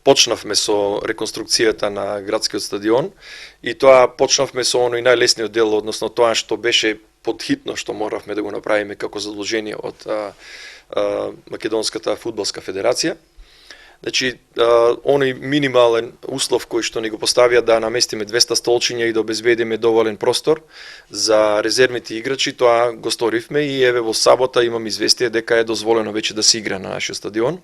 почнавме со реконструкцијата на градскиот стадион и тоа почнавме со оној најлесниот дел, односно тоа што беше подхитно што моравме да го направиме како задолжение од Македонската фудбалска федерација. Значи, оној минимален услов кој што ни го поставија да наместиме 200 столчиња и да обезбедиме доволен простор за резервните играчи, тоа го сторивме и еве во сабота имам известие дека е дозволено веќе да се игра на нашиот стадион.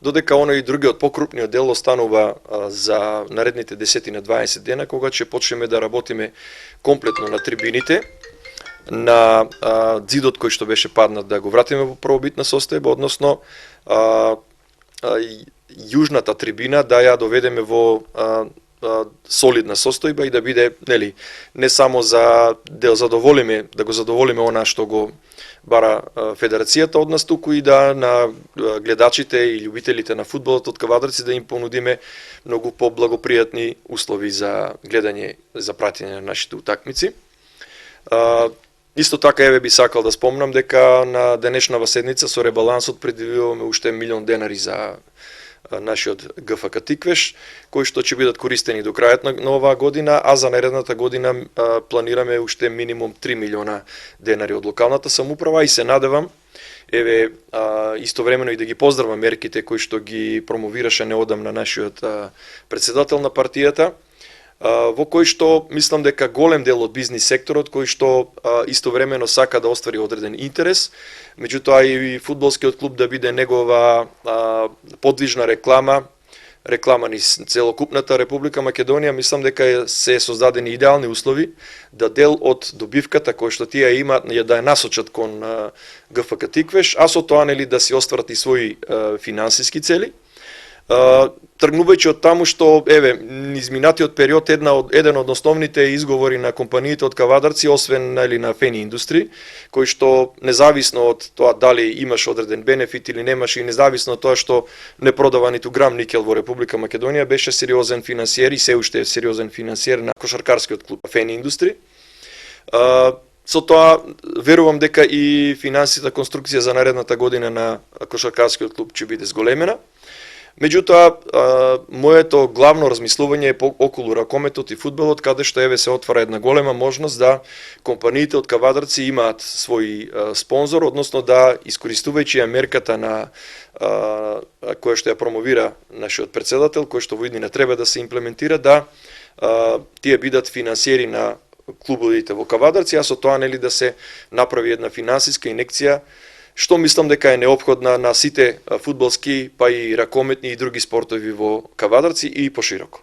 Додека оној другиот покрупниот дел останува за наредните 10 на 20 дена, кога ќе почнеме да работиме комплетно на трибините, на ѕидот кој што беше паднат да го вратиме во првобитна состојба, односно јужната трибина да ја доведеме во солидна состојба и да биде, нели, не само за да го задоволиме она што го бара федерацијата од нас, туку и да на гледачите и љубителите на фудбалот од Кавадарци да им понудиме многу поблагопријатни услови за гледање, за пратење на нашите утакмици. Исто така еве би сакал да спомнам дека на денешнава седница со ребалансот предвидуваме уште 1 милион денари за нашиот ГФК Тиквеш, кои што ќе бидат користени до крајот на оваа година, а за наредната година планираме уште минимум 3 милиона денари од локалната самоуправа и се надевам, еве, истовремено и да ги поздравам мерките кои што ги промовираше неодамна нашиот председател на партијата, во кој што мислам дека голем дел од бизнис секторот кој што истовремено сака да оствари одреден интерес, меѓутоа и фудбалскиот клуб да биде негова подвижна реклама низ целокупната Република Македонија, мислам дека се создадени идеални услови да дел од добивката кој што тие имаат да ја насочат кон ГФК Тиквеш, а со тоа нели да си остварат и своји финансиски цели. Тргнувајќи од таму што, еве, низ минатиот период еден од основните изговори на компаниите од Кавадарци, освен на Фени Индустри, кој што независно од тоа дали имаш одреден бенефит или немаш и независно од тоа што не продава ниту грам никел во Република Македонија, беше сериозен финансиер и се уште е сериозен финансиер на кошаркарскиот клуб Фени Индустри. Со тоа верувам дека и финансијата конструкција за наредната година на кошаркарскиот клуб ќе биде зголемена. Меѓутоа, моето главно размислување е околу ракометот и фудбалот, каде што еве се отвара една голема можност да компаниите од Кавадарци имаат свој спонзор, односно да искористувајќи ја мерката на која што ја промовира нашиот председател, кој што во иднина треба да се имплементира, да тие бидат финансиери на клубовите во Кавадарци, а со тоа нели да се направи една финансиска инекција, што мислам дека е неопходна на сите фудбалски, па и ракометни и други спортови во Кавадарци и пошироко.